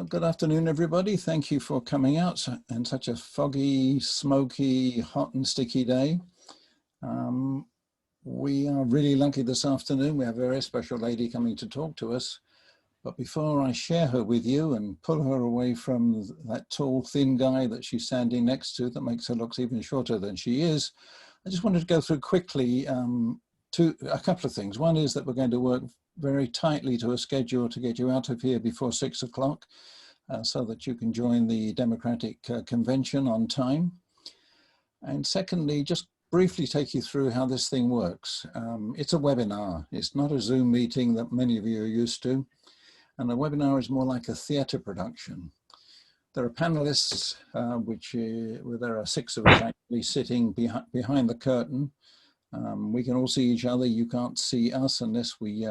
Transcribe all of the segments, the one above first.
Well, good afternoon, everybody. Thank you for coming out in such a foggy, smoky, hot and sticky day. We are really lucky this afternoon. We have a very special lady coming to talk to us. But before I share her with you and pull her away from that tall, thin guy that she's standing next to that makes her look even shorter than she is, I just wanted to go through quickly a couple of things. One is that we're going to work very tightly to a schedule to get you out of here before 6 o'clock so that you can join the Democratic Convention on time. And secondly, just briefly take you through how this thing works. It's a webinar. It's not a Zoom meeting that many of you are used to. And a webinar is more like a theatre production. There are panelists, there are 6 of us actually sitting behind the curtain. We can all see each other. You can't see us unless we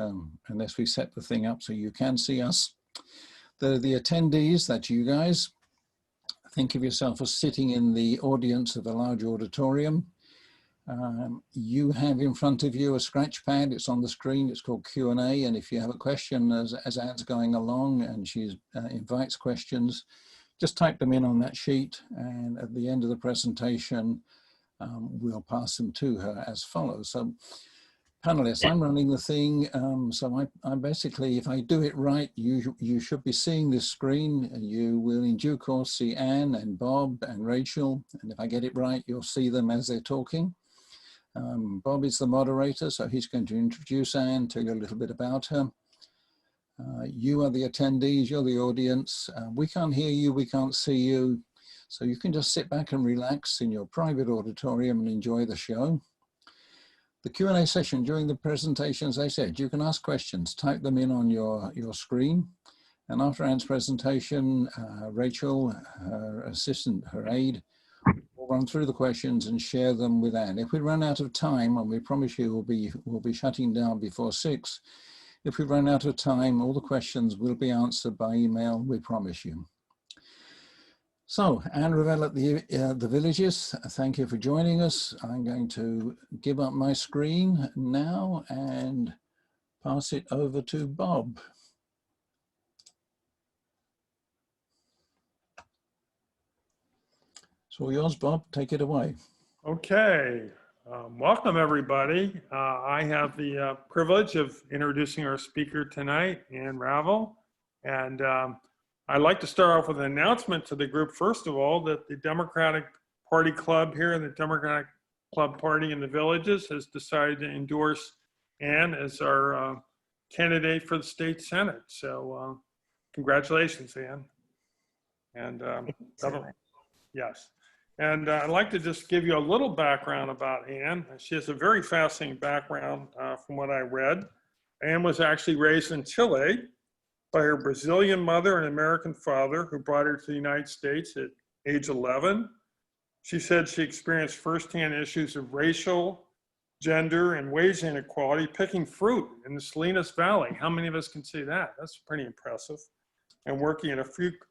set the thing up so you can see us. The attendees, that's you guys. Think of yourself as sitting in the audience of a large auditorium. You have in front of you a scratch pad. It's on the screen. It's called Q&A. And if you have a question as Anne's going along and she invites questions, just type them in on that sheet. And at the end of the presentation, we'll pass them to her as follows. So panelists, I'm running the thing. So I basically, if I do it right, you should be seeing this screen and you will in due course see Anne and Bob and Rachel. And if I get it right, you'll see them as they're talking. Bob is the moderator, so he's going to introduce Anne, tell you a little bit about her. You are the attendees, you're the audience. We can't hear you, we can't see you. So you can just sit back and relax in your private auditorium and enjoy the show. The Q&A session during the presentation, as I said, you can ask questions, type them in on your screen. And after Anne's presentation, Rachel, her assistant, her aide, will run through the questions and share them with Anne. If we run out of time, and we promise you we'll be shutting down before 6, if we run out of time, all the questions will be answered by email, we promise you. So, Anne Ravel at the Villages, thank you for joining us. I'm going to give up my screen now and pass it over to Bob. It's all yours, Bob. Take it away. Okay. Welcome, everybody. I have the privilege of introducing our speaker tonight, Anne Ravel. And I'd like to start off with an announcement to the group, first of all, that the Democratic Party Club here, the Democratic Club Party in the Villages, has decided to endorse Anne as our candidate for the state Senate. So congratulations, Anne. And yes. And I'd like to just give you a little background about Anne. She has a very fascinating background from what I read. Anne was actually raised in Chile by her Brazilian mother and American father, who brought her to the United States at age 11. She said she experienced firsthand issues of racial, gender, and wage inequality picking fruit in the Salinas Valley. How many of us can say that? That's pretty impressive. And working in a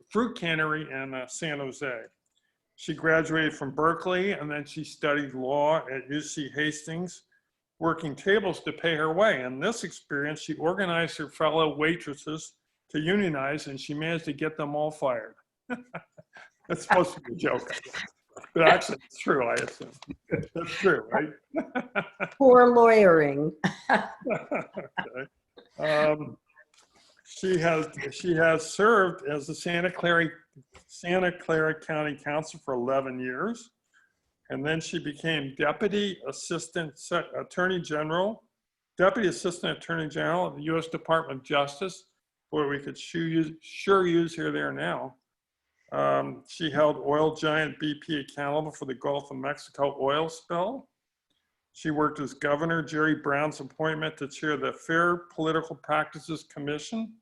fruit cannery in San Jose. She graduated from Berkeley, and then she studied law at UC Hastings, working tables to pay her way. In this experience, she organized her fellow waitresses to unionize, and she managed to get them all fired. That's supposed to be a joke, I guess. But actually, it's true, I assume. That's true, right? Poor lawyering. Okay. She has served as the Santa Clara County Council for 11 years. And then she became Deputy Assistant Attorney General of the U.S. Department of Justice, where we could sure use her there now. She held oil giant BP accountable for the Gulf of Mexico oil spill. She worked as Governor Jerry Brown's appointment to chair the Fair Political Practices Commission.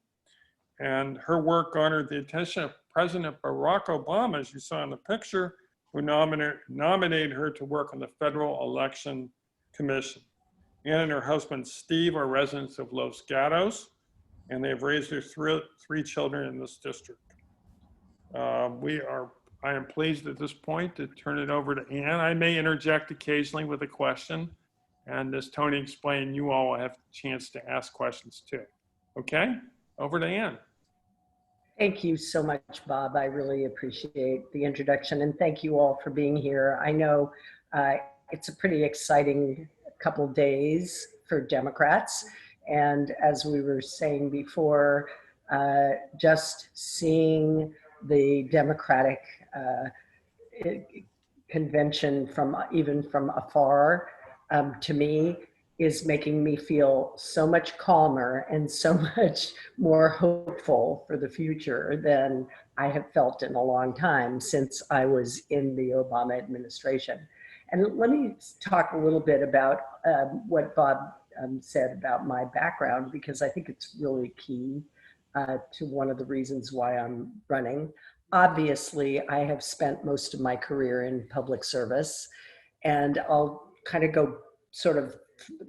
And her work garnered the attention of President Barack Obama, as you saw in the picture, who nominated her to work on the Federal Election Commission. Anne and her husband, Steve, are residents of Los Gatos, and they've raised their three children in this district. I am pleased at this point to turn it over to Anne. I may interject occasionally with a question, and as Tony explained, you all will have a chance to ask questions too. Okay, over to Anne. Thank you so much, Bob. I really appreciate the introduction, and thank you all for being here. I know uh, it's a pretty exciting couple days for Democrats, and as we were saying before, just seeing the Democratic convention from even from afar, to me, is making me feel so much calmer and so much more hopeful for the future than I have felt in a long time since I was in the Obama administration. And let me talk a little bit about what Bob said about my background, because I think it's really key to one of the reasons why I'm running. Obviously, I have spent most of my career in public service, and I'll kind of go sort of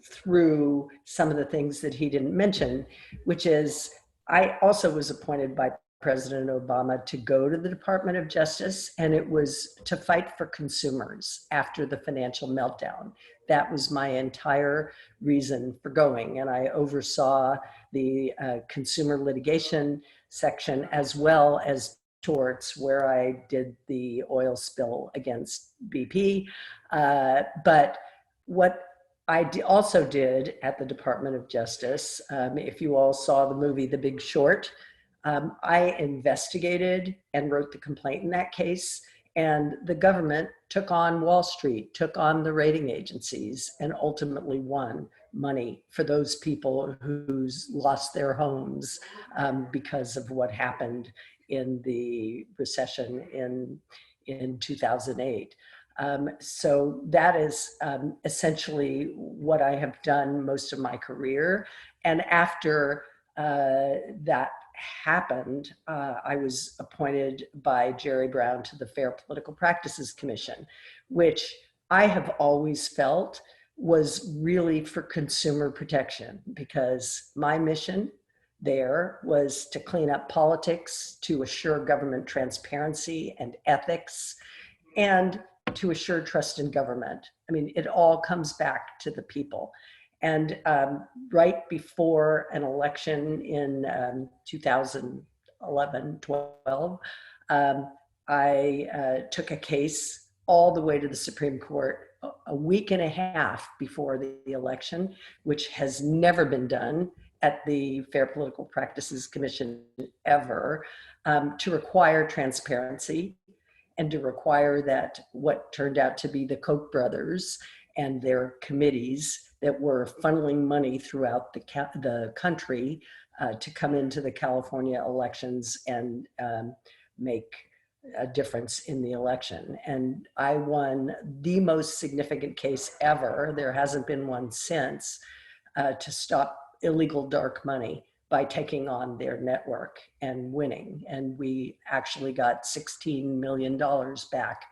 through some of the things that he didn't mention, which is I also was appointed by President Obama to go to the Department of Justice, and it was to fight for consumers after the financial meltdown. That was my entire reason for going, and I oversaw the consumer litigation section as well as torts, where I did the oil spill against BP. But what I also did at the Department of Justice, if you all saw the movie The Big Short, I investigated and wrote the complaint in that case. And the government took on Wall Street, took on the rating agencies, and ultimately won money for those people who's lost their homes because of what happened in the recession in 2008. So that is essentially what I have done most of my career. And after that happened, I was appointed by Jerry Brown to the Fair Political Practices Commission, which I have always felt was really for consumer protection, because my mission there was to clean up politics, to assure government transparency and ethics, and to assure trust in government. I mean, it all comes back to the people. And right before an election in 2011, 12, I took a case all the way to the Supreme Court a week and a half before the election, which has never been done at the Fair Political Practices Commission ever, to require transparency and to require that what turned out to be the Koch brothers and their committees that were funneling money throughout the country to come into the California elections and make a difference in the election. And I won the most significant case ever, there hasn't been one since, to stop illegal dark money by taking on their network and winning. And we actually got $16 million back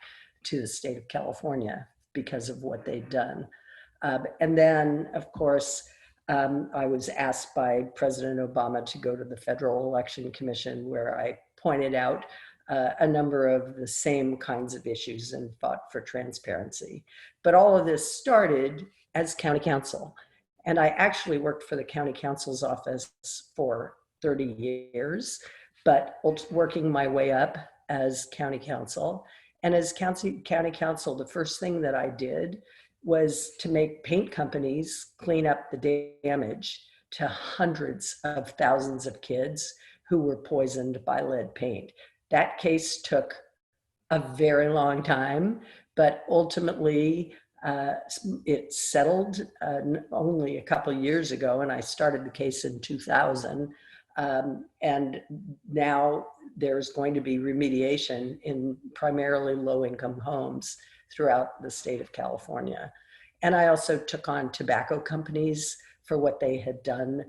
to the state of California because of what they'd done. And then, of course, I was asked by President Obama to go to the Federal Election Commission, where I pointed out a number of the same kinds of issues and fought for transparency. But all of this started as county council. And I actually worked for the county council's office for 30 years, but working my way up as county council. And as county council, the first thing that I did was to make paint companies clean up the damage to hundreds of thousands of kids who were poisoned by lead paint. That case took a very long time, but ultimately it settled only a couple of years ago, and I started the case in 2000. And now there's going to be remediation in primarily low-income homes throughout the state of California. And I also took on tobacco companies for what they had done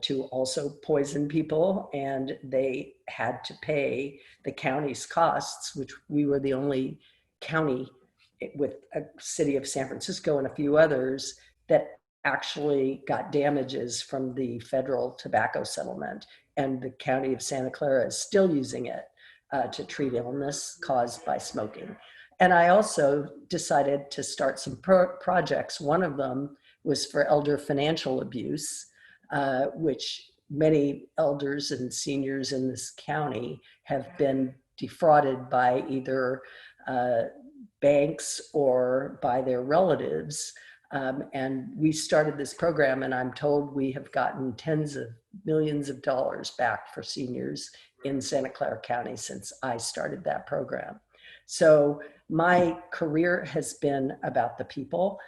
to also poison people, and they had to pay the county's costs, which we were the only county with a city of San Francisco and a few others that actually got damages from the federal tobacco settlement. And the county of Santa Clara is still using it to treat illness caused by smoking. And I also decided to start some projects. One of them was for elder financial abuse, which many elders and seniors in this county have been defrauded by either banks or by their relatives. And we started this program, and I'm told we have gotten tens of millions of dollars back for seniors in Santa Clara County since I started that program. So my career has been about the people.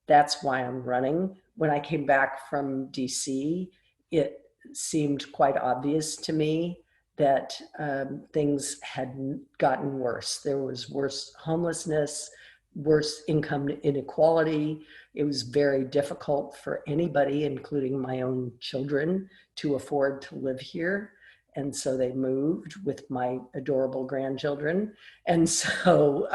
That's why I'm running. When I came back from DC, it seemed quite obvious to me that things had gotten worse. There was worse homelessness, worse income inequality. It was very difficult for anybody, including my own children, to afford to live here. And so they moved with my adorable grandchildren. And so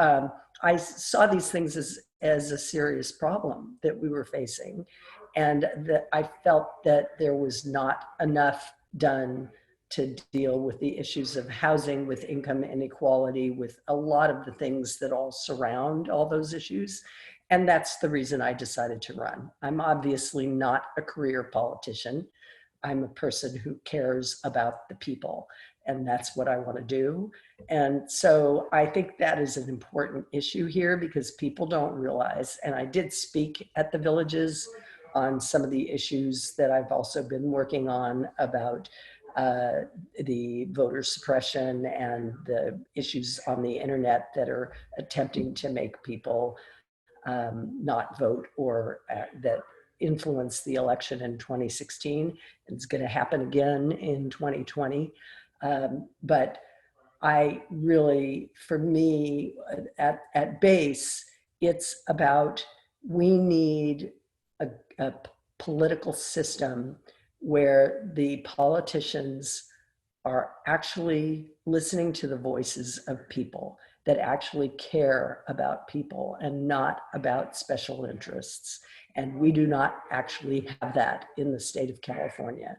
I saw these things as a serious problem that we were facing. And that I felt that there was not enough done to deal with the issues of housing, with income inequality, with a lot of the things that all surround all those issues. And that's the reason I decided to run. I'm obviously not a career politician. I'm a person who cares about the people, and that's what I want to do. And so I think that is an important issue here because people don't realize, and I did speak at the villages on some of the issues that I've also been working on about the voter suppression and the issues on the internet that are attempting to make people not vote or that influenced the election in 2016. It's going to happen again in 2020. But I really, for me, at base, it's about we need a political system where the politicians are actually listening to the voices of people, that actually care about people and not about special interests. And we do not actually have that in the state of California,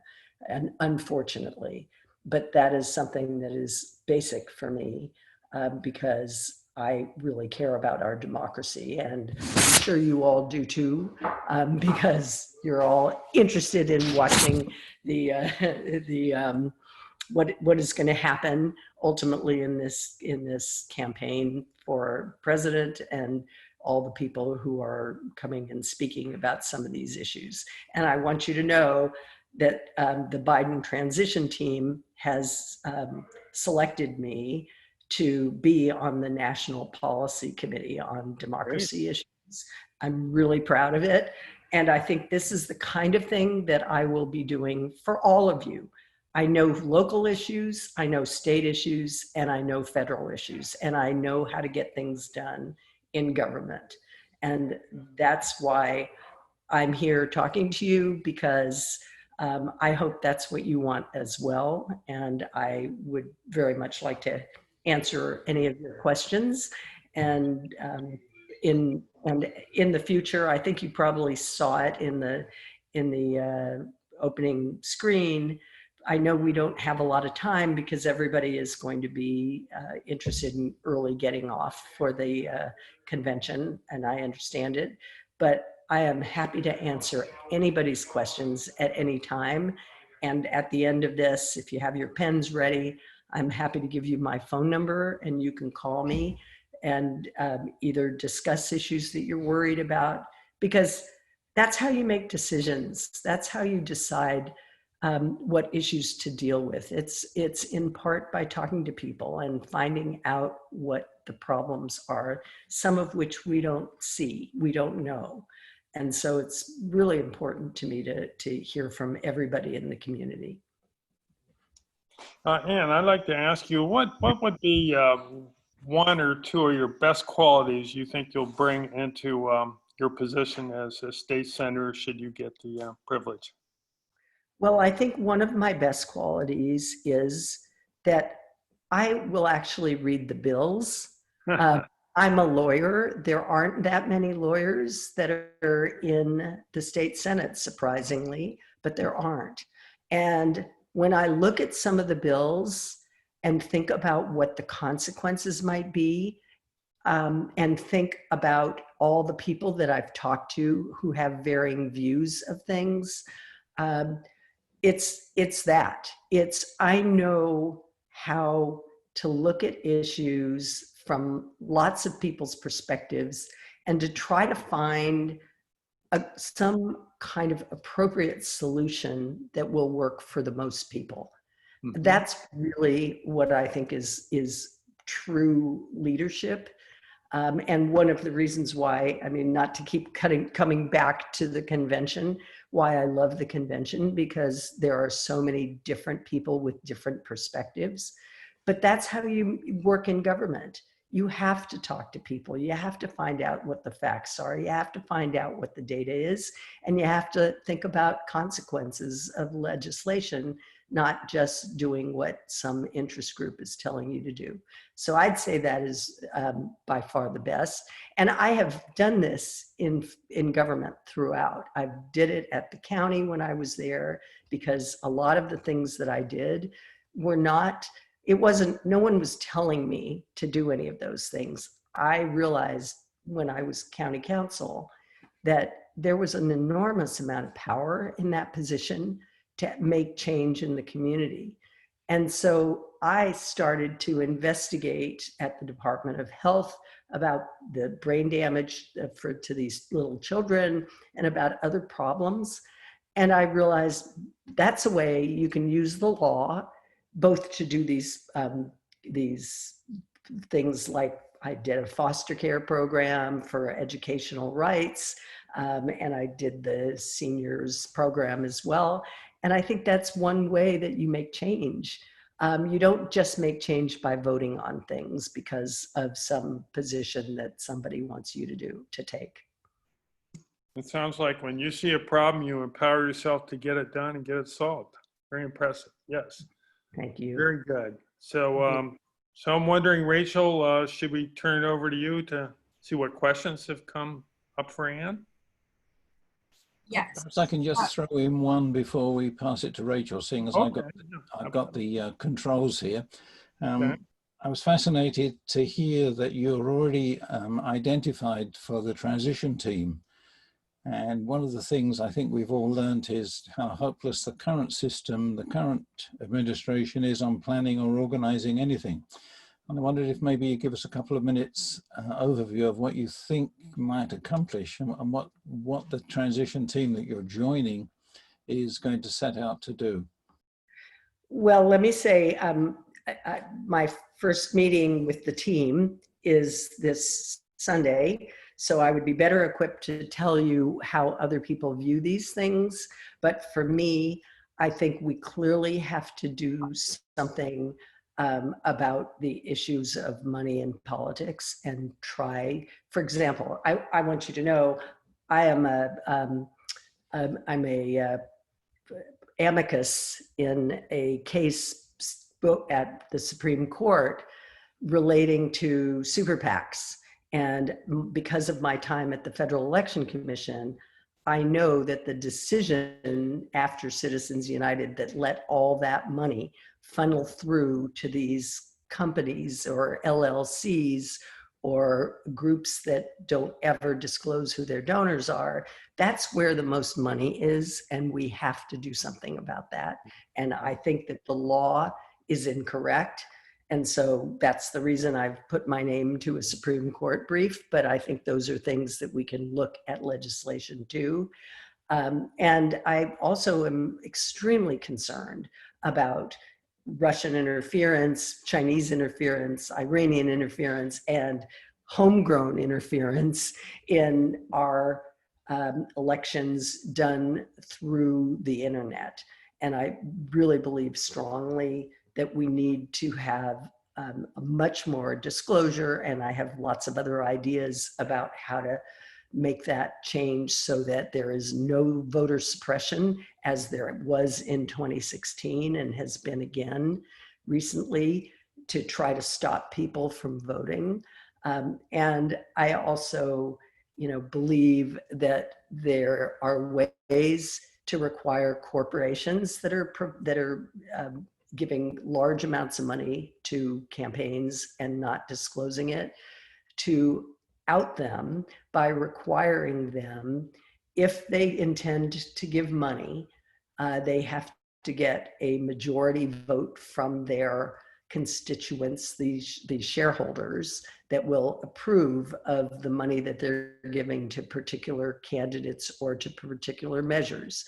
and unfortunately. But that is something that is basic for me because I really care about our democracy, and I'm sure you all do too, because you're all interested in watching the what is going to happen ultimately in this campaign for president and all the people who are coming and speaking about some of these issues. And I want you to know that the Biden transition team has selected me to be on the National Policy Committee on Democracy Issues. I'm really proud of it. And I think this is the kind of thing that I will be doing for all of you. I know local issues, I know state issues, and I know federal issues, and I know how to get things done in government. And that's why I'm here talking to you, because I hope that's what you want as well. And I would very much like to answer any of your questions. And in the future, I think you probably saw it in the opening screen. I know we don't have a lot of time because everybody is going to be interested in early getting off for the convention, and I understand it. But I am happy to answer anybody's questions at any time. And at the end of this, if you have your pens ready, I'm happy to give you my phone number and you can call me and either discuss issues that you're worried about, because that's how you make decisions. That's how you decide what issues to deal with. It's in part by talking to people and finding out what the problems are, some of which we don't see, we don't know. And so it's really important to me to hear from everybody in the community. Ann, I'd like to ask you, what would be one or two of your best qualities you think you'll bring into your position as a state senator should you get the privilege? Well, I think one of my best qualities is that I will actually read the bills. I'm a lawyer. There aren't that many lawyers that are in the state Senate, surprisingly, but there aren't. And when I look at some of the bills and think about what the consequences might be, and think about all the people that I've talked to who have varying views of things, it's that. It's, I know how to look at issues from lots of people's perspectives and to try to find some kind of appropriate solution that will work for the most people. Mhm. That's really what I think is true leadership. And one of the reasons why, I mean, not to keep coming back to the convention, why I love the convention, because there are so many different people with different perspectives. But that's how you work in government. You have to talk to people. You have to find out what the facts are. You have to find out what the data is. And you have to think about consequences of legislation, not just doing what some interest group is telling you to do. So I'd say that is by far the best. And I have done this in government throughout. I did it at the county when I was there, because a lot of the things that I did were not, it wasn't, no one was telling me to do any of those things. I realized when I was county council that there was an enormous amount of power in that position to make change in the community. And so I started to investigate at the Department of Health about the brain damage to these little children and about other problems. And I realized that's a way you can use the law both to do these things, like I did a foster care program for educational rights, and I did the seniors program as well. And I think that's one way that you make change. You don't just make change by voting on things because of some position that somebody wants you to take. It sounds like when you see a problem, you empower yourself to get it done and get it solved. Very impressive. Yes. Thank you. Very good. So, so I'm wondering, Rachel, should we turn it over to you to see what questions have come up for Anne? Yes. Perhaps I can just throw in one before we pass it to Rachel, seeing as Okay. I've got the controls here. Okay. I was fascinated to hear that you're already identified for the transition team. And one of the things I think we've all learned is how hopeless the current system, the current administration is on planning or organizing anything. And I wondered if maybe you give us a couple of minutes overview of what you think might accomplish and what the transition team that you're joining is going to set out to do. Well, let me say, my first meeting with the team is this Sunday, so I would be better equipped to tell you how other people view these things. But for me, I think we clearly have to do something about the issues of money in politics and try, for example, I want you to know, I am I'm a amicus in a case at the Supreme Court relating to super PACs. And because of my time at the Federal Election Commission, I know that the decision after Citizens United that let all that money funnel through to these companies or LLCs or groups that don't ever disclose who their donors are, that's where the most money is, and we have to do something about that. And I think that the law is incorrect. And so that's the reason I've put my name to a Supreme Court brief, but I think those are things that we can look at legislation to. And I also am extremely concerned about Russian interference, Chinese interference, Iranian interference, and homegrown interference in our elections done through the internet. And I really believe strongly that we need to have much more disclosure, and I have lots of other ideas about how to make that change so that there is no voter suppression, as there was in 2016 and has been again recently, to try to stop people from voting. And I also, believe that there are ways to require corporations that are giving large amounts of money to campaigns and not disclosing it, to out them by requiring them, if they intend to give money, they have to get a majority vote from their constituents, these shareholders, that will approve of the money that they're giving to particular candidates or to particular measures.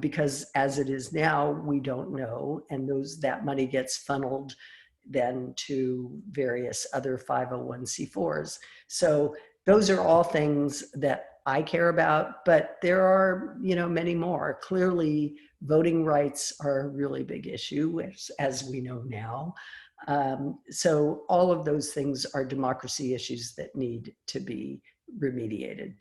Because as it is now, we don't know, and that money gets funneled then to various other 501c4s. So those are all things that I care about, but there are, many more. Clearly, voting rights are a really big issue, as we know now. So all of those things are democracy issues that need to be remediated.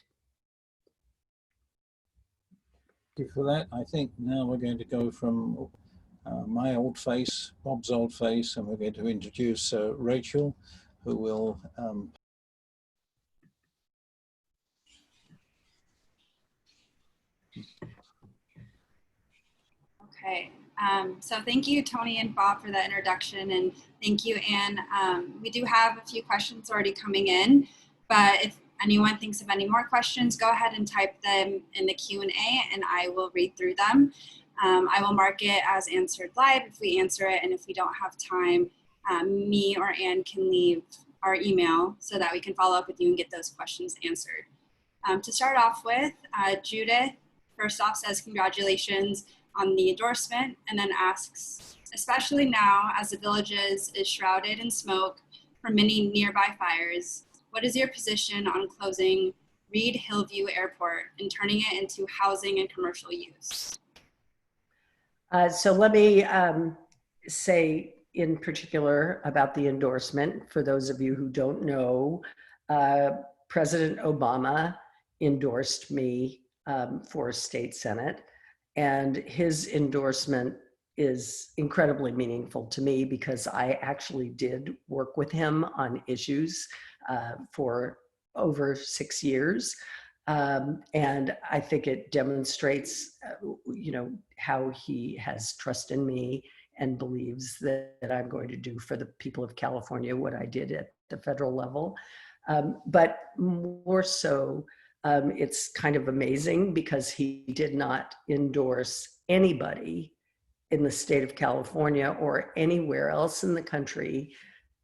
Thank you for that. I think now we're going to go from my old face, Bob's old face, and we're going to introduce Rachel, who will Okay. So thank you, Tony and Bob, for that introduction, and thank you, Anne. We do have a few questions already coming in, but if anyone thinks of any more questions, go ahead and type them in the Q&A, and I will read through them. I will mark it as answered live if we answer it, and if we don't have time, me or Anne can leave our email so that we can follow up with you and get those questions answered. To start off with, Judith, first off, says congratulations on the endorsement, and then asks, especially now as the village is shrouded in smoke from many nearby fires, what is your position on closing Reed Hillview Airport and turning it into housing and commercial use? So let me say in particular about the endorsement. For those of you who don't know, President Obama endorsed me for state senate, and his endorsement is incredibly meaningful to me because I actually did work with him on issues for over 6 years. And I think it demonstrates, how he has trust in me and believes that I'm going to do for the people of California what I did at the federal level. But more so, it's kind of amazing because he did not endorse anybody in the state of California or anywhere else in the country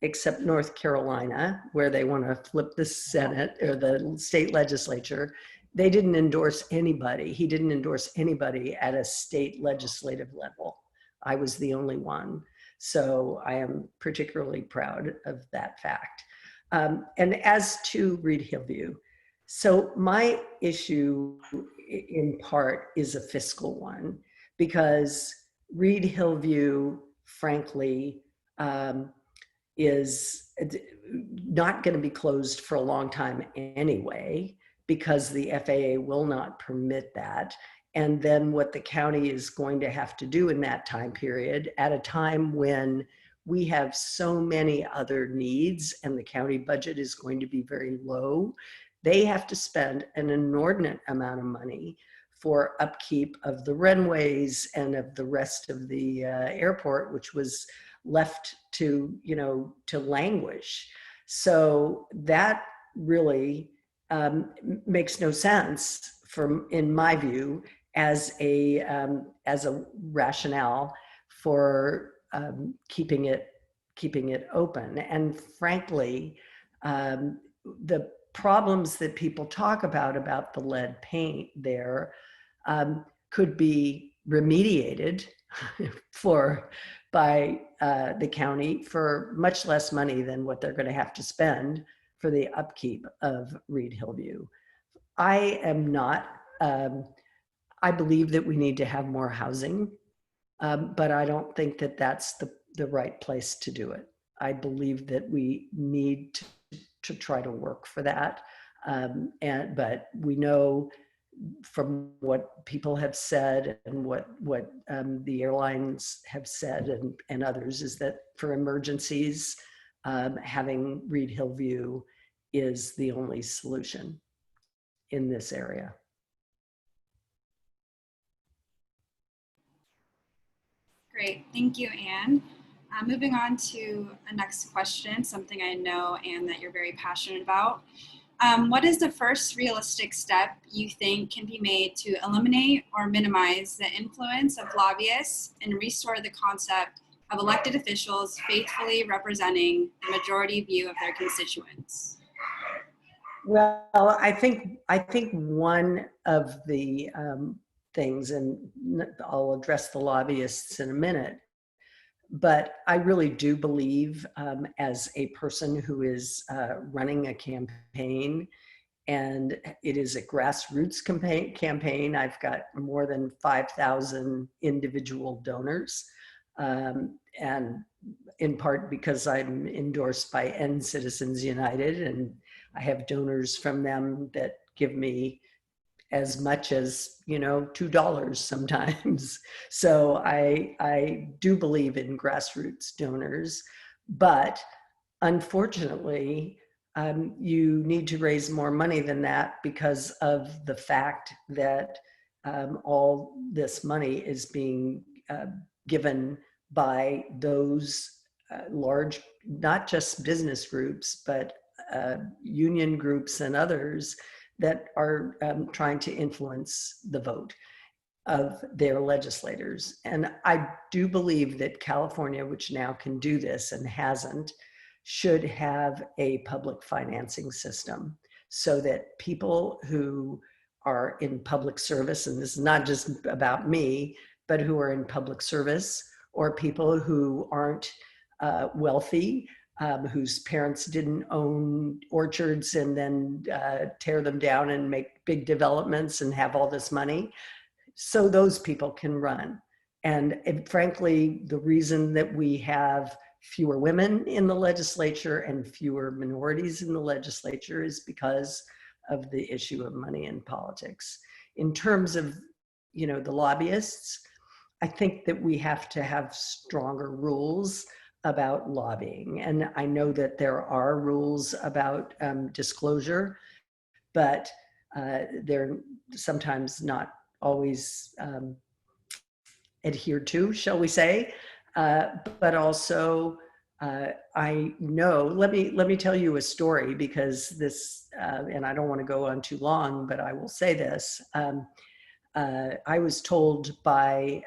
except North Carolina, where they want to flip the Senate or the state legislature. They didn't endorse anybody. He didn't endorse anybody at a state legislative level. I was the only one. So I am particularly proud of that fact. And as to Reed Hillview, so my issue in part is a fiscal one, because Reed Hillview, frankly, is not going to be closed for a long time anyway, because the FAA will not permit that. And then what the county is going to have to do in that time period, at a time when we have so many other needs and the county budget is going to be very low, they have to spend an inordinate amount of money for upkeep of the runways and of the rest of the airport, which was left to, to languish. So that really makes no sense in my view, as a rationale for keeping it open. And frankly, the problems that people talk about the lead paint there could be remediated by the county for much less money than what they're going to have to spend for the upkeep of Reed Hillview. I am not, I believe that we need to have more housing, but I don't think that that's the right place to do it. I believe that we need to try to work for that. But we know from what people have said and what the airlines have said and others, is that for emergencies, having Reed Hillview is the only solution in this area. Great, thank you, Anne. Moving on to a next question, something I know, Anne, that you're very passionate about. What is the first realistic step you think can be made to eliminate or minimize the influence of lobbyists and restore the concept of elected officials faithfully representing the majority view of their constituents? Well, I think one of the things, and I'll address the lobbyists in a minute, but I really do believe, as a person who is running a campaign, and it is a grassroots campaign. I've got more than 5,000 individual donors, and in part because I'm endorsed by End Citizens United, and I have donors from them that give me as much as, you know, $2 sometimes. So I do believe in grassroots donors, but unfortunately, you need to raise more money than that because of the fact that all this money is being given by those large, not just business groups, but union groups and others that are trying to influence the vote of their legislators. And I do believe that California, which now can do this and hasn't, should have a public financing system so that people who are in public service, and this is not just about me, but who are in public service, or people who aren't wealthy, whose parents didn't own orchards and then tear them down and make big developments and have all this money, so those people can run. And frankly, the reason that we have fewer women in the legislature and fewer minorities in the legislature is because of the issue of money in politics. In terms of, you know, the lobbyists, I think that we have to have stronger rules about lobbying. And I know that there are rules about disclosure, but they're sometimes not always adhered to, shall we say. But also, I know, let me tell you a story, because this, and I don't want to go on too long, but I will say this. I was told by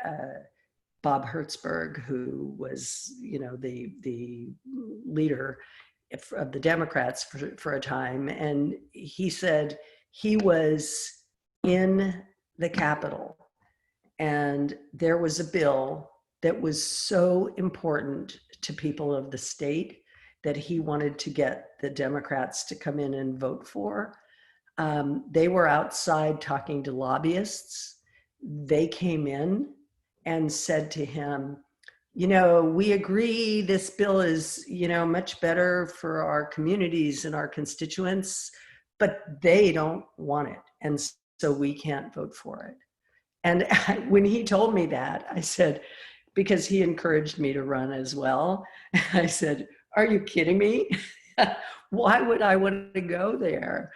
Bob Hertzberg, who was, you know, the leader of the Democrats for a time, and he said he was in the Capitol and there was a bill that was so important to people of the state that he wanted to get the Democrats to come in and vote for. They were outside talking to lobbyists. They came in and said to him, you know, we agree this bill is, you know, much better for our communities and our constituents, but they don't want it. And so we can't vote for it. And when he told me that, I said, because he encouraged me to run as well, I said, are you kidding me? Why would I want to go there?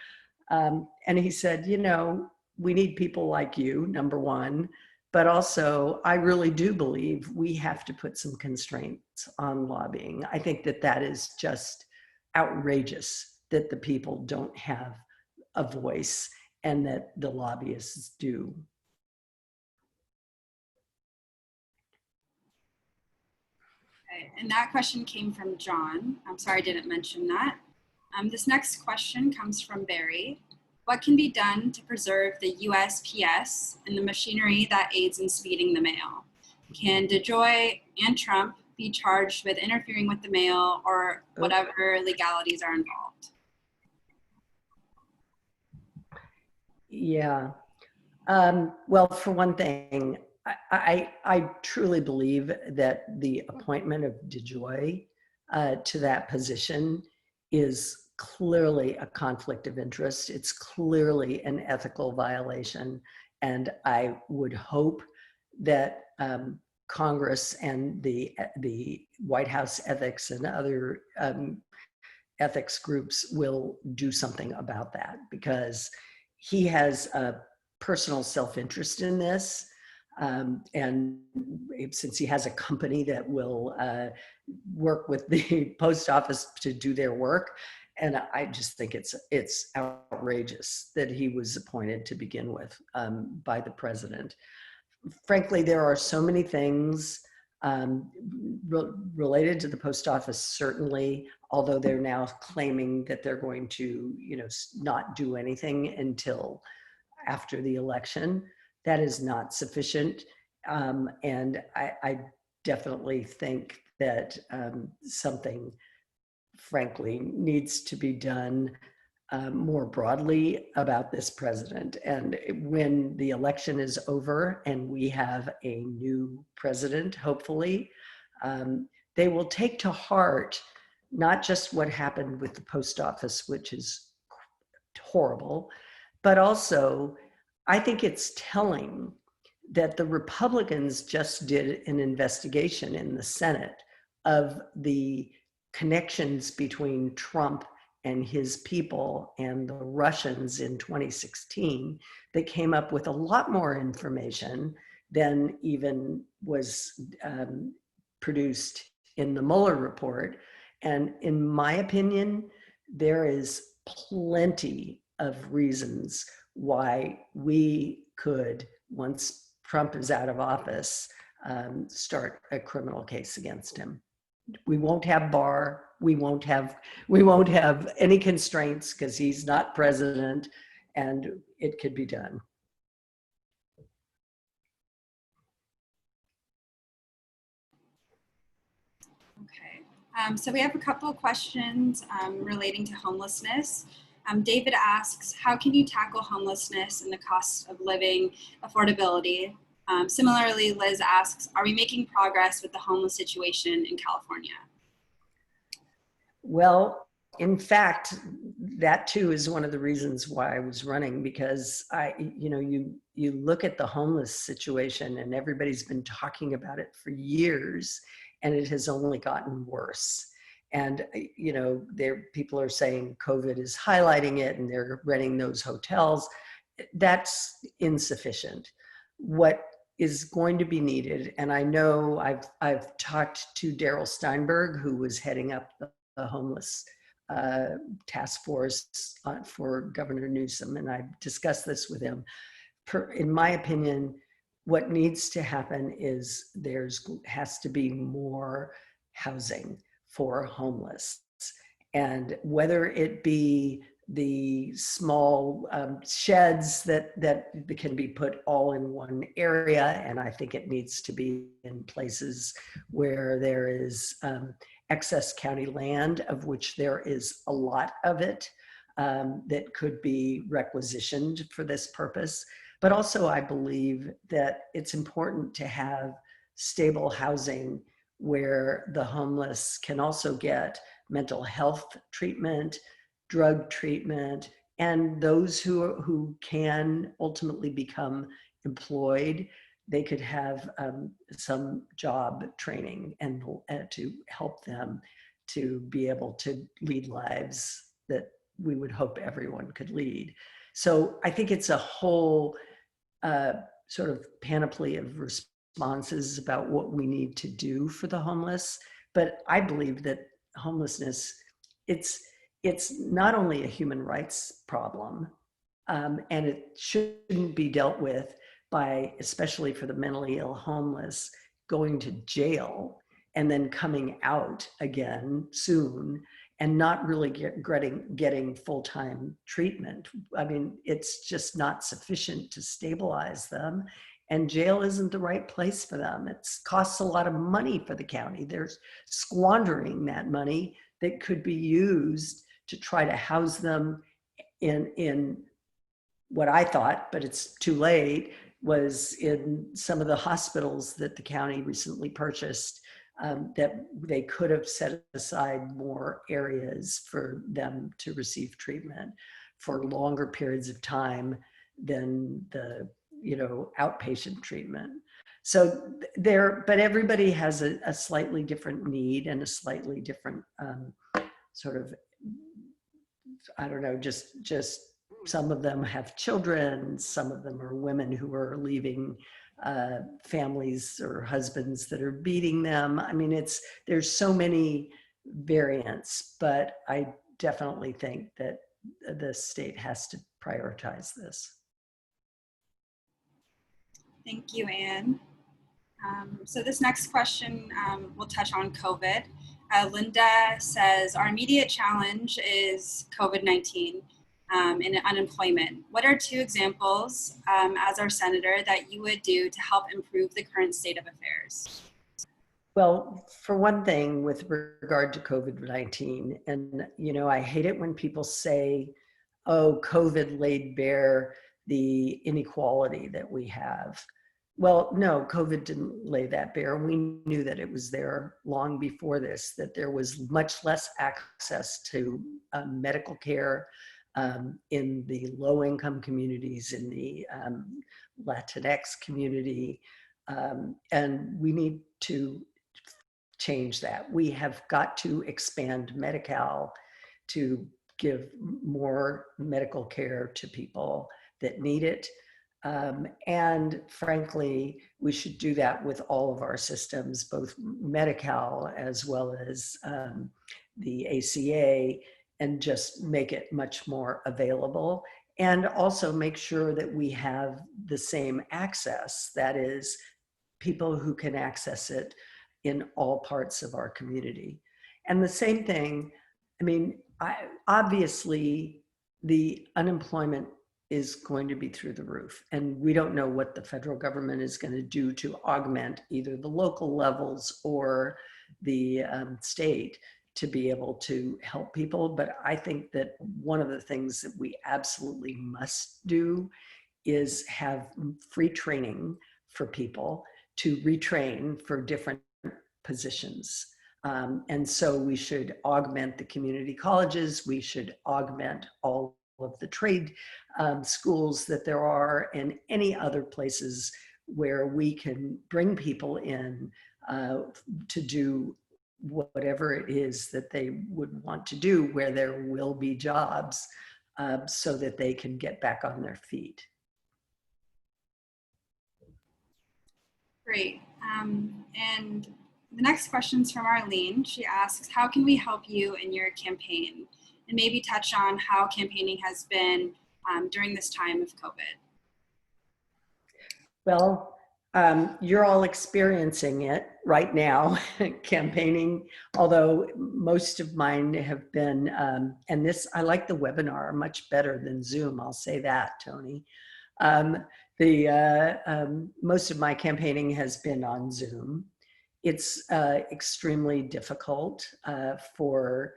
And he said, you know, we need people like you, number one, but also I really do believe we have to put some constraints on lobbying. I think that that is just outrageous that the people don't have a voice and that the lobbyists do. Okay, and that question came from John. I'm sorry I didn't mention that. This next question comes from Barry. What can be done to preserve the USPS and the machinery that aids in speeding the mail? Can DeJoy and Trump be charged with interfering with the mail, or whatever legalities are involved? Yeah. Well, for one thing, I truly believe that the appointment of DeJoy to that position is clearly a conflict of interest. It's clearly an ethical violation. And I would hope that Congress and the White House ethics and other ethics groups will do something about that, because he has a personal self-interest in this. And since he has a company that will work with the post office to do their work, And I just think it's outrageous that he was appointed to begin with by the president. Frankly, there are so many things related to the post office, certainly, although they're now claiming that they're going to, not do anything until after the election. That is not sufficient. And I definitely think that something, frankly, needs to be done more broadly about this president. And when the election is over and we have a new president, hopefully, they will take to heart not just what happened with the post office, which is horrible, but also I think it's telling that the Republicans just did an investigation in the Senate of the connections between Trump and his people and the Russians in 2016 that came up with a lot more information than even was produced in the Mueller report. And in my opinion, there is plenty of reasons why we could, once Trump is out of office, start a criminal case against him. We won't have Barr. We won't have any constraints because he's not president, and it could be done. Okay, so we have a couple of questions relating to homelessness. David asks, how can you tackle homelessness and the cost of living affordability? Similarly, Liz asks, are we making progress with the homeless situation in California? Well, in fact, that too is one of the reasons why I was running, because you look at the homeless situation and everybody's been talking about it for years and it has only gotten worse. And, people are saying COVID is highlighting it and they're renting those hotels. That's insufficient. What is going to be needed, and I know I've talked to Darrell Steinberg, who was heading up the homeless task force for Governor Newsom, and I've discussed this with him. In my opinion, what needs to happen is has to be more housing for homeless, and whether it be the small sheds that can be put all in one area, and I think it needs to be in places where there is excess county land, of which there is a lot of it, that could be requisitioned for this purpose. But also I believe that it's important to have stable housing where the homeless can also get mental health treatment, drug treatment, and those who can ultimately become employed, they could have some job training and to help them to be able to lead lives that we would hope everyone could lead. So I think it's a whole sort of panoply of responses about what we need to do for the homeless. But I believe that homelessness, it's not only a human rights problem, and it shouldn't be dealt with by, especially for the mentally ill homeless, going to jail and then coming out again soon and not really getting full-time treatment. I mean, it's just not sufficient to stabilize them, and jail isn't the right place for them. It costs a lot of money for the county. They're squandering that money that could be used to try to house them in what I thought, but it's too late, was in some of the hospitals that the county recently purchased, that they could have set aside more areas for them to receive treatment for longer periods of time than the outpatient treatment. So but everybody has a slightly different need and a slightly different sort of, I don't know, just some of them have children, some of them are women who are leaving families or husbands that are beating them. I mean, there's so many variants, but I definitely think that the state has to prioritize this. Thank you, Anne. So this next question will touch on COVID. Linda says, our immediate challenge is COVID-19 and unemployment. What are 2 examples as our senator that you would do to help improve the current state of affairs? Well, for one thing, with regard to COVID-19, and I hate it when people say, oh, COVID laid bare the inequality that we have. Well, no, COVID didn't lay that bare. We knew that it was there long before this, that there was much less access to medical care in the low-income communities, in the Latinx community, and we need to change that. We have got to expand Medi-Cal to give more medical care to people that need it. And frankly, we should do that with all of our systems, both Medi-Cal as well as the ACA, and just make it much more available. And also make sure that we have the same access, that is, people who can access it in all parts of our community. And the same thing, I mean, obviously the unemployment is going to be through the roof, and we don't know what the federal government is going to do to augment either the local levels or the state to be able to help people. But I think that one of the things that we absolutely must do is have free training for people to retrain for different positions. And so we should augment the community colleges. We should augment all of the trade schools that there are, and any other places where we can bring people in to do whatever it is that they would want to do, where there will be jobs, so that they can get back on their feet. Great. And the next question is from Arlene. She asks, how can we help you in your campaign? And maybe touch on how campaigning has been during this time of COVID. Well, you're all experiencing it right now, campaigning, although most of mine have been, and this, I like the webinar much better than Zoom, I'll say that, Tony. Most of my campaigning has been on Zoom. It's extremely difficult for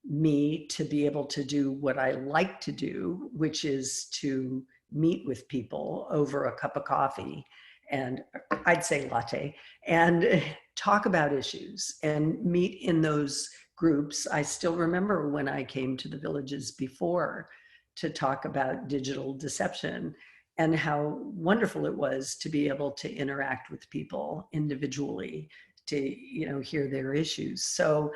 me to be able to do what I like to do, which is to meet with people over a cup of coffee, and I'd say latte, and talk about issues and meet in those groups. I still remember when I came to the villages before to talk about digital deception and how wonderful it was to be able to interact with people individually, to hear their issues. So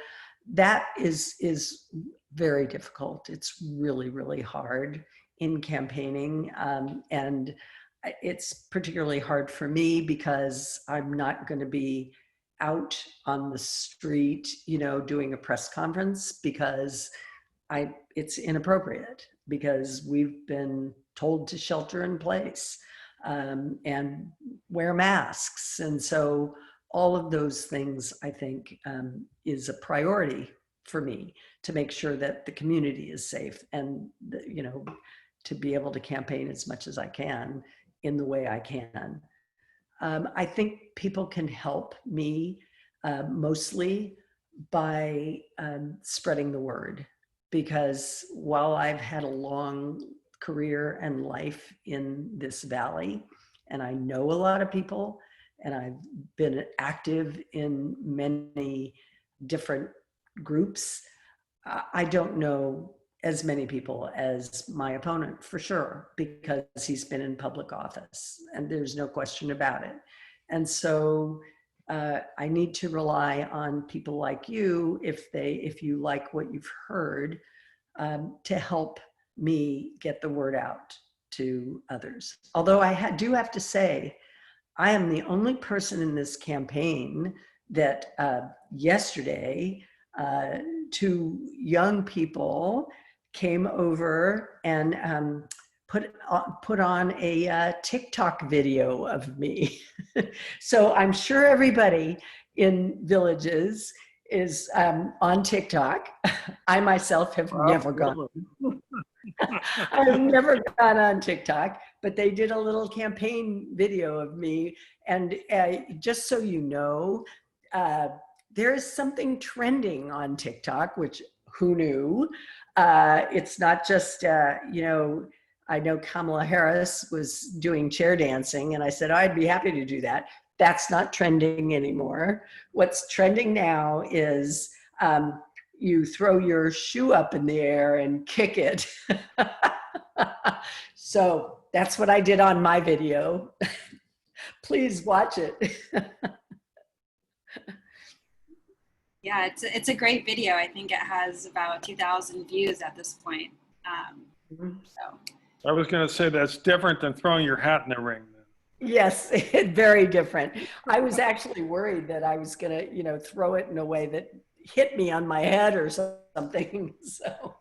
that is very difficult. It's really, really hard in campaigning. And it's particularly hard for me because I'm not going to be out on the street, doing a press conference, because it's inappropriate, because we've been told to shelter in place and wear masks. And so all of those things, I think, is a priority for me, to make sure that the community is safe, and to be able to campaign as much as I can in the way I can. I think people can help me mostly by spreading the word, because while I've had a long career and life in this valley, and I know a lot of people, and I've been active in many different groups, I don't know as many people as my opponent, for sure, because he's been in public office, and there's no question about it. And so I need to rely on people like you, if you like what you've heard, to help me get the word out to others. Although I do have to say, I am the only person in this campaign that yesterday two young people came over and put on a TikTok video of me. So I'm sure everybody in villages is on TikTok. I myself have never gone. I've never gone on TikTok, but they did a little campaign video of me. And just so you know, there is something trending on TikTok, which who knew? It's not just, I know Kamala Harris was doing chair dancing, and I said, I'd be happy to do that. That's not trending anymore. What's trending now is you throw your shoe up in the air and kick it. So that's what I did on my video. Please watch it. Yeah, it's a great video. I think it has about 2,000 views at this point. So. I was going to say that's different than throwing your hat in the ring. Yes, very different. I was actually worried that I was going to, throw it in a way that hit me on my head or something. So,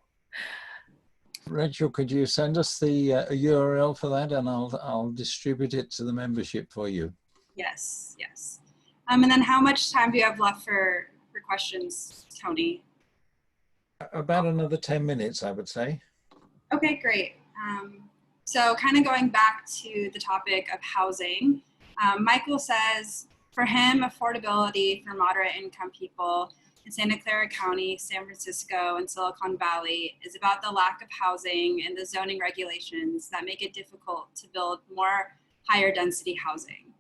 Rachel, could you send us the URL for that, and I'll distribute it to the membership for you. Yes, yes. And then how much time do you have left for questions, Tony? About another 10 minutes, I would say. Okay, great. So kind of going back to the topic of housing, Michael says, for him, affordability for moderate income people in Santa Clara County, San Francisco, and Silicon Valley is about the lack of housing and the zoning regulations that make it difficult to build more higher density housing.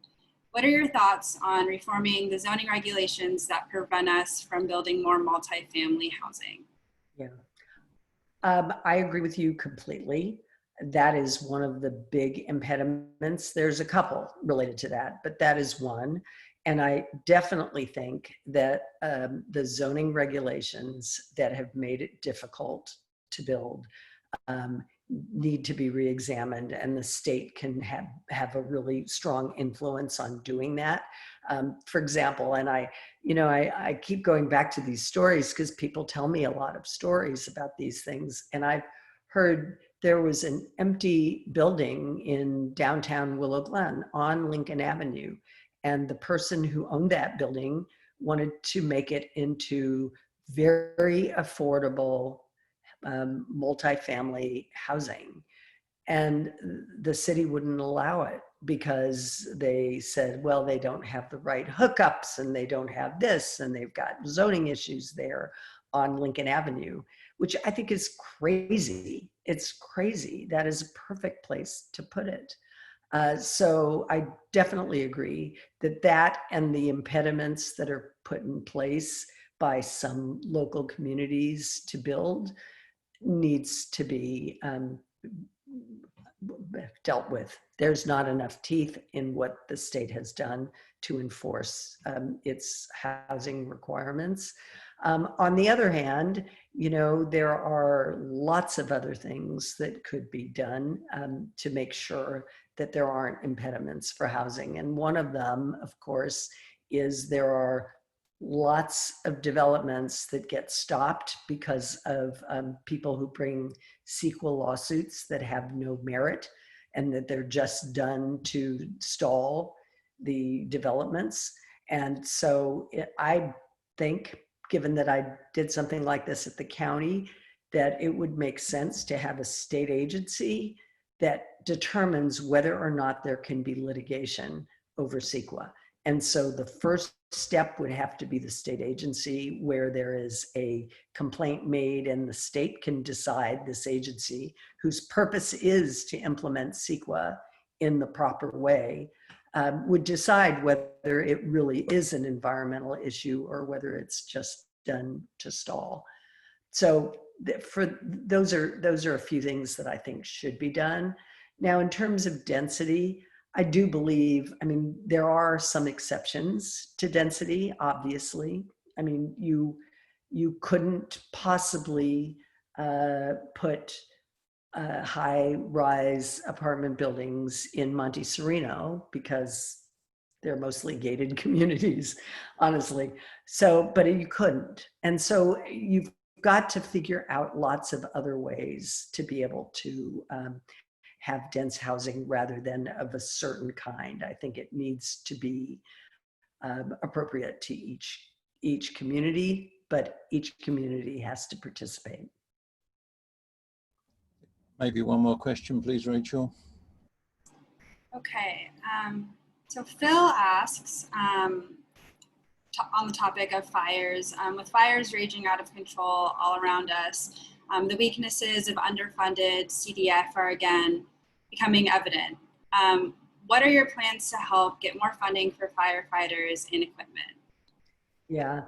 What are your thoughts on reforming the zoning regulations that prevent us from building more multifamily housing? Yeah, I agree with you completely. That is one of the big impediments. There's a couple related to that, but that is one. And I definitely think that the zoning regulations that have made it difficult to build need to be re-examined, and the state can have a really strong influence on doing that. For example, and I keep going back to these stories because people tell me a lot of stories about these things, and I've heard there was an empty building in downtown Willow Glen on Lincoln Avenue, and the person who owned that building wanted to make it into very affordable multifamily housing. And the city wouldn't allow it because they said, well, they don't have the right hookups and they don't have this and they've got zoning issues there on Lincoln Avenue, which I think is crazy. It's crazy. That is a perfect place to put it. So I definitely agree that and the impediments that are put in place by some local communities to build needs to be dealt with. There's not enough teeth in what the state has done to enforce its housing requirements. On the other hand, there are lots of other things that could be done to make sure that there aren't impediments for housing. And one of them, of course, is there are lots of developments that get stopped because of people who bring CEQA lawsuits that have no merit and that they're just done to stall the developments. And so I think, given that I did something like this at the county, that it would make sense to have a state agency that determines whether or not there can be litigation over CEQA. And so the first step would have to be the state agency where there is a complaint made and the state can decide, this agency whose purpose is to implement CEQA in the proper way, would decide whether it really is an environmental issue or whether it's just done to stall. So those are a few things that I think should be done. Now, in terms of density, I do believe, there are some exceptions to density, obviously. You couldn't possibly put high-rise apartment buildings in Monte Sereno because they're mostly gated communities, honestly. So, but you couldn't. And so you've got to figure out lots of other ways to be able to have dense housing rather than of a certain kind. I think it needs to be appropriate to each community, but each community has to participate. Maybe one more question, please, Rachel. Okay, so Phil asks, on the topic of fires, with fires raging out of control all around us, the weaknesses of underfunded CDF are again becoming evident. What are your plans to help get more funding for firefighters and equipment? Yeah,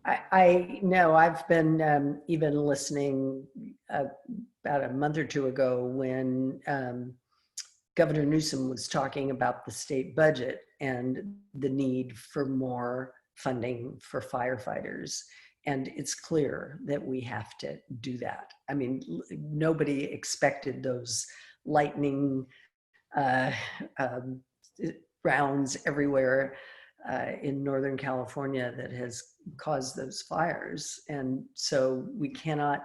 I know I've been even listening about a month or two ago when Governor Newsom was talking about the state budget and the need for more funding for firefighters. And it's clear that we have to do that. I mean, nobody expected those lightning rounds everywhere in Northern California that has caused those fires. And so we cannot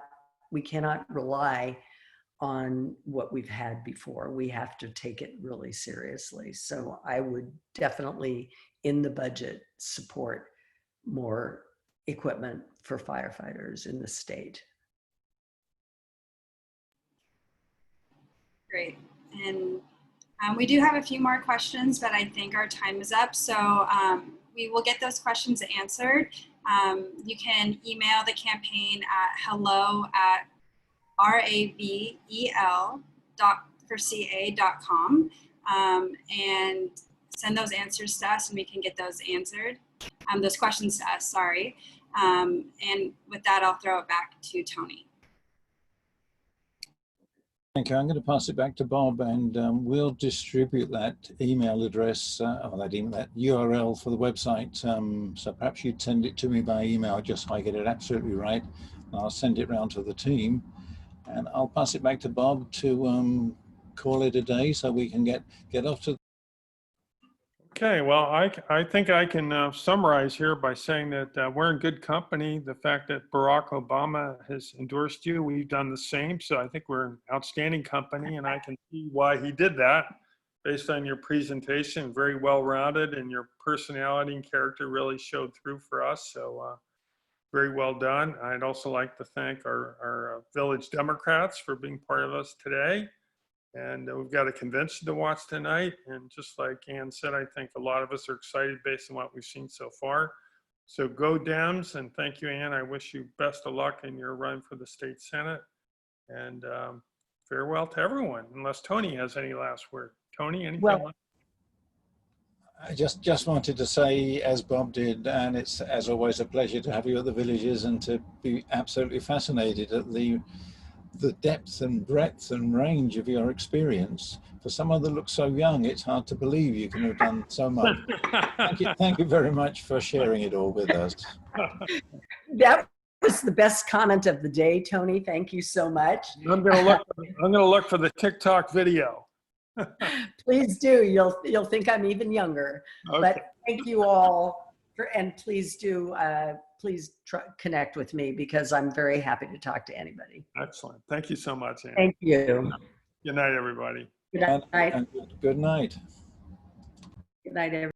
rely on what we've had before. We have to take it really seriously. So I would definitely, in the budget, support more equipment for firefighters in the state. Great. And we do have a few more questions, but I think our time is up. So we will get those questions answered. You can email the campaign at hello@ravel.ca.com and send those answers to us and we can get those answered, those questions to us, sorry. And with that, I'll throw it back to Tony. Thank you. I'm going to pass it back to Bob, and we'll distribute that email address or that URL for the website. So perhaps you'd send it to me by email just so I get it absolutely right. I'll send it round to the team, and I'll pass it back to Bob to call it a day so we can get off to. Okay, well, I think I can summarize here by saying that we're in good company. The fact that Barack Obama has endorsed you, we've done the same. So I think we're an outstanding company, and I can see why he did that based on your presentation. Very well-rounded, and your personality and character really showed through for us. So very well done. I'd also like to thank our village Democrats for being part of us today. And we've got a convention to watch tonight. And just like Ann said, I think a lot of us are excited based on what we've seen so far. So go Dems, and thank you, Ann. I wish you best of luck in your run for the state Senate. And farewell to everyone, unless Tony has any last word. Tony, anything? Well, I just wanted to say, as Bob did, and it's as always a pleasure to have you at the villages and to be absolutely fascinated at the depth and breadth and range of your experience. For someone that looks so young, it's hard to believe you can have done so much. Thank you very much for sharing it all with us. that was the best comment of the day, Tony. Thank you so much. I'm gonna look for the TikTok video. Please do. You'll think I'm even younger. Okay. But thank you all and please do connect with me because I'm very happy to talk to anybody. Excellent. Thank you so much, Ann. Thank you. Good night, everybody. Good night. And good night. Good night, everybody.